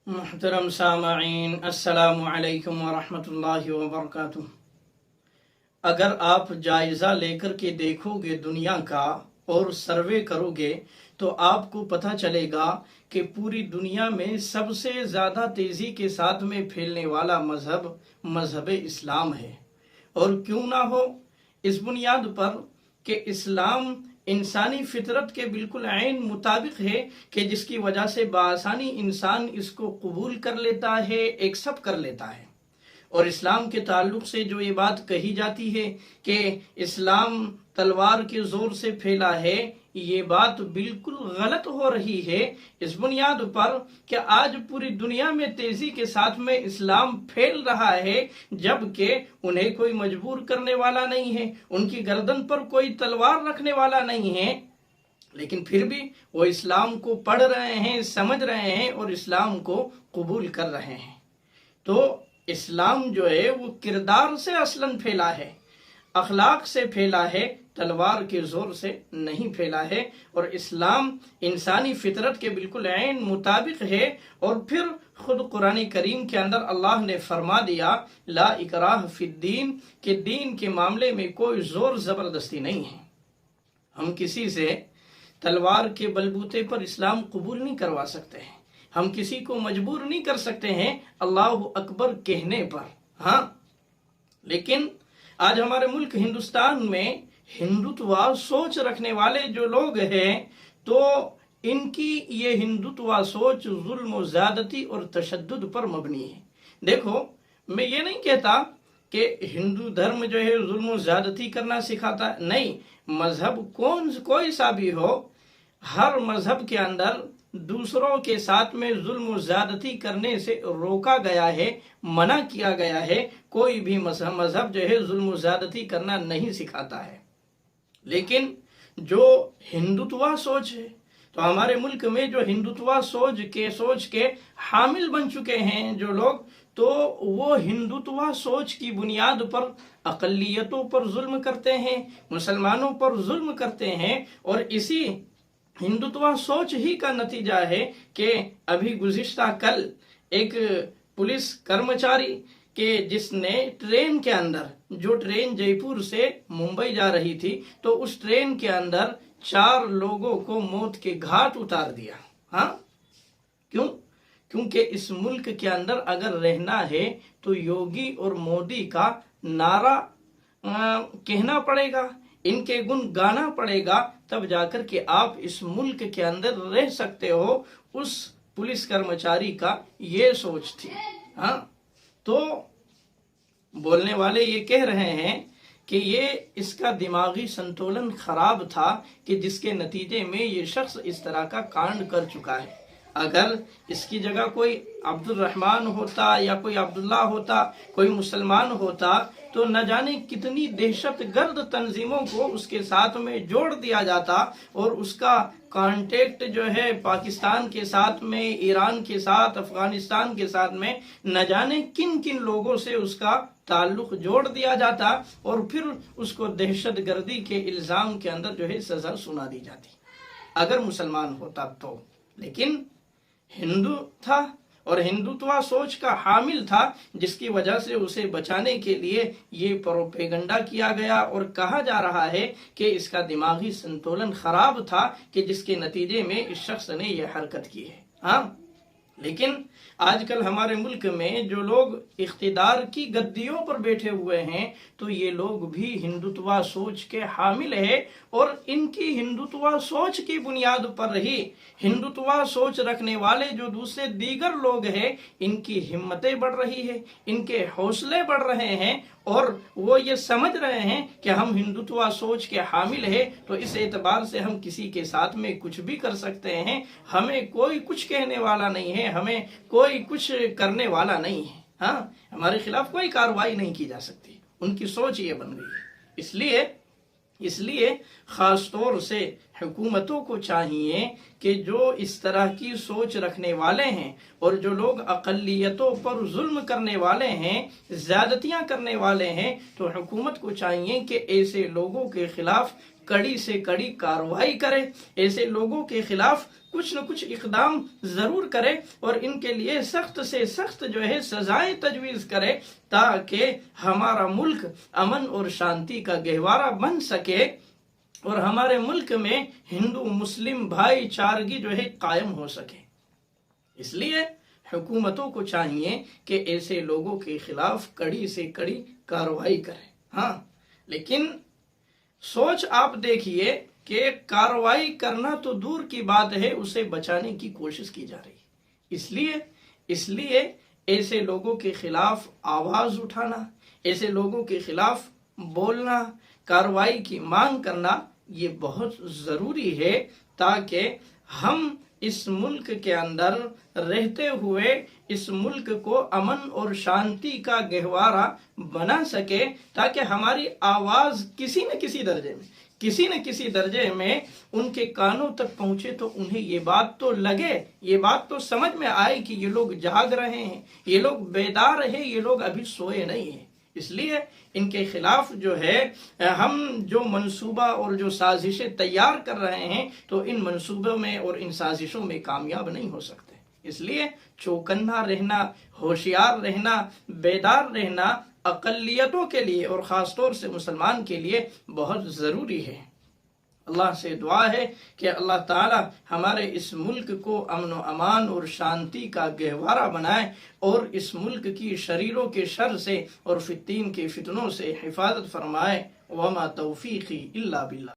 محترم سامعین، السلام علیکم ورحمۃ اللہ وبرکاتہ۔ اگر آپ جائزہ لے کر کے دیکھو گے دنیا کا اور سروے کرو گے تو آپ کو پتہ چلے گا کہ پوری دنیا میں سب سے زیادہ تیزی کے ساتھ میں پھیلنے والا مذہب اسلام ہے۔ اور کیوں نہ ہو، اس بنیاد پر کہ اسلام انسانی فطرت کے بالکل عین مطابق ہے کہ جس کی وجہ سے بآسانی انسان اس کو قبول کر لیتا ہے، ایکسپٹ کر لیتا ہے۔ اور اسلام کے تعلق سے جو یہ بات کہی جاتی ہے کہ اسلام تلوار کے زور سے پھیلا ہے، یہ بات بالکل غلط ہو رہی ہے، اس بنیاد پر کہ آج پوری دنیا میں تیزی کے ساتھ میں اسلام پھیل رہا ہے، جبکہ انہیں کوئی مجبور کرنے والا نہیں ہے، ان کی گردن پر کوئی تلوار رکھنے والا نہیں ہے، لیکن پھر بھی وہ اسلام کو پڑھ رہے ہیں، سمجھ رہے ہیں اور اسلام کو قبول کر رہے ہیں۔ تو اسلام جو ہے وہ کردار سے اصلاً پھیلا ہے، اخلاق سے پھیلا ہے، تلوار کے زور سے نہیں پھیلا ہے۔ اور اسلام انسانی فطرت کے بالکل عین مطابق ہے۔ اور پھر خود قرآن کریم کے اندر اللہ نے فرما دیا لا اکراہ فی الدین، کہ دین کے معاملے میں کوئی زور زبردستی نہیں ہے۔ ہم کسی سے تلوار کے بلبوتے پر اسلام قبول نہیں کروا سکتے ہیں، ہم کسی کو مجبور نہیں کر سکتے ہیں اللہ اکبر کہنے پر، ہاں۔ لیکن آج ہمارے ملک ہندوستان میں ہندوتوا سوچ رکھنے والے جو لوگ ہیں، تو ان کی یہ ہندوتوا سوچ ظلم و زیادتی اور تشدد پر مبنی ہے۔ دیکھو، میں یہ نہیں کہتا کہ ہندو دھرم جو ہے ظلم و زیادتی کرنا سکھاتا، نہیں، مذہب کوئی سا بھی ہو، ہر مذہب کے اندر دوسروں کے ساتھ میں ظلم و زیادتی کرنے سے روکا گیا ہے، منع کیا گیا ہے۔ کوئی بھی مذہب جو ہے ظلم و زیادتی کرنا نہیں سکھاتا ہے۔ لیکن جو ہندوتوا سوچ ہے، تو ہمارے ملک میں جو ہندوتوا سوچ کے حامل بن چکے ہیں جو لوگ، تو وہ ہندوتوا سوچ کی بنیاد پر اقلیتوں پر ظلم کرتے ہیں، مسلمانوں پر ظلم کرتے ہیں۔ اور اسی ہندوتوا سوچ ہی کا نتیجہ ہے کہ ابھی گزشتہ کل ایک پولیس کرمچاری کہ جس نے ٹرین کے اندر، جو ٹرین جے پور سے ممبئی جا رہی تھی، تو اس ٹرین کے اندر 4 لوگوں کو موت کے گھاٹ اتار دیا۔ ہاں، کیونکہ اس ملک کے اندر اگر رہنا ہے تو یوگی اور مودی کا نعرہ کہنا پڑے گا، ان کے گن گانا پڑے گا، تب جا کر کے آپ اس ملک کے اندر رہ سکتے ہو۔ اس پولیس کرمچاری کا یہ سوچ تھی، ہاں۔ تو بولنے والے یہ کہہ رہے ہیں کہ یہ اس کا دماغی سنتولن خراب تھا کہ جس کے نتیجے میں یہ شخص اس طرح کا کانڈ کر چکا ہے۔ اگر اس کی جگہ کوئی عبد الرحمن ہوتا یا کوئی عبداللہ ہوتا، کوئی مسلمان ہوتا، تو نہ جانے کتنی دہشت گرد تنظیموں کو اس کے ساتھ میں جوڑ دیا جاتا، اور اس کا کانٹیکٹ جو ہے پاکستان کے ساتھ میں، ایران کے ساتھ، افغانستان کے ساتھ میں، نہ جانے کن کن لوگوں سے اس کا تعلق جوڑ دیا جاتا، اور پھر اس کو دہشت گردی کے الزام کے اندر جو ہے سزا سنا دی جاتی اگر مسلمان ہوتا تو۔ لیکن ہندو تھا اور ہندوتوا سوچ کا حامل تھا، جس کی وجہ سے اسے بچانے کے لیے یہ پروپیگنڈا کیا گیا اور کہا جا رہا ہے کہ اس کا دماغی سنتولن خراب تھا کہ جس کے نتیجے میں اس شخص نے یہ حرکت کی ہے، ہاں۔ لیکن آج کل ہمارے ملک میں جو لوگ اقتدار کی گدیوں پر بیٹھے ہوئے ہیں، تو یہ لوگ بھی ہندوتوا سوچ کے حامل ہیں، اور ان کی ہندوتوا سوچ کی بنیاد پر ہی ہندوتوا سوچ رکھنے والے جو دوسرے دیگر لوگ ہیں، ان کی ہمتیں بڑھ رہی ہے، ان کے حوصلے بڑھ رہے ہیں، اور وہ یہ سمجھ رہے ہیں کہ ہم ہندوتوا سوچ کے حامل ہیں، تو اس اعتبار سے ہم کسی کے ساتھ میں کچھ بھی کر سکتے ہیں، ہمیں کوئی کچھ کہنے والا نہیں ہے، ہمیں کوئی کچھ کرنے والا نہیں ہے، ہاں، ہمارے خلاف کوئی کارروائی نہیں کی جا سکتی۔ ان کی سوچ یہ بن گئی ہے۔ اس لیے خاص طور سے حکومتوں کو چاہیے کہ جو اس طرح کی سوچ رکھنے والے ہیں اور جو لوگ اقلیتوں پر ظلم کرنے والے ہیں، زیادتیاں کرنے والے ہیں، تو حکومت کو چاہیے کہ ایسے لوگوں کے خلاف کڑی سے کڑی کارروائی کرے، ایسے لوگوں کے خلاف کچھ نہ کچھ اقدام ضرور کرے اور ان کے لیے سخت سے سخت سزائیں تجویز کرے، تاکہ ہمارا ملک امن اور شانتی کا گہوارہ بن سکے اور ہمارے ملک میں ہندو مسلم بھائی چارگی قائم ہو سکے۔ اس لیے حکومتوں کو چاہیے کہ ایسے لوگوں کے خلاف کڑی سے کڑی کارروائی کرے۔ ہاں، لیکن سوچ آپ دیکھیے کہ کارروائی کرنا تو دور کی بات ہے، اسے بچانے کی کوشش کی جا رہی ہے۔ اس لیے ایسے لوگوں کے خلاف آواز اٹھانا، ایسے لوگوں کے خلاف بولنا، کارروائی کی مانگ کرنا یہ بہت ضروری ہے، تاکہ ہم اس ملک کے اندر رہتے ہوئے اس ملک کو امن اور شانتی کا گہوارہ بنا سکے، تاکہ ہماری آواز کسی نہ کسی درجے میں ان کے کانوں تک پہنچے، تو انہیں یہ بات تو لگے، یہ بات تو سمجھ میں آئے کہ یہ لوگ جاگ رہے ہیں، یہ لوگ بیدار ہیں، یہ لوگ ابھی سوئے نہیں ہیں۔ اس لیے ان کے خلاف ہم جو منصوبہ اور جو سازشیں تیار کر رہے ہیں، تو ان منصوبوں میں اور ان سازشوں میں کامیاب نہیں ہو سکتے۔ اس لیے چوکنا رہنا، ہوشیار رہنا، بیدار رہنا اقلیتوں کے لیے اور خاص طور سے مسلمان کے لیے بہت ضروری ہے۔ اللہ سے دعا ہے کہ اللہ تعالی ہمارے اس ملک کو امن و امان اور شانتی کا گہوارہ بنائے اور اس ملک کی شریروں کے شر سے اور فتین کے فتنوں سے حفاظت فرمائے۔ وما توفیقی الا باللہ۔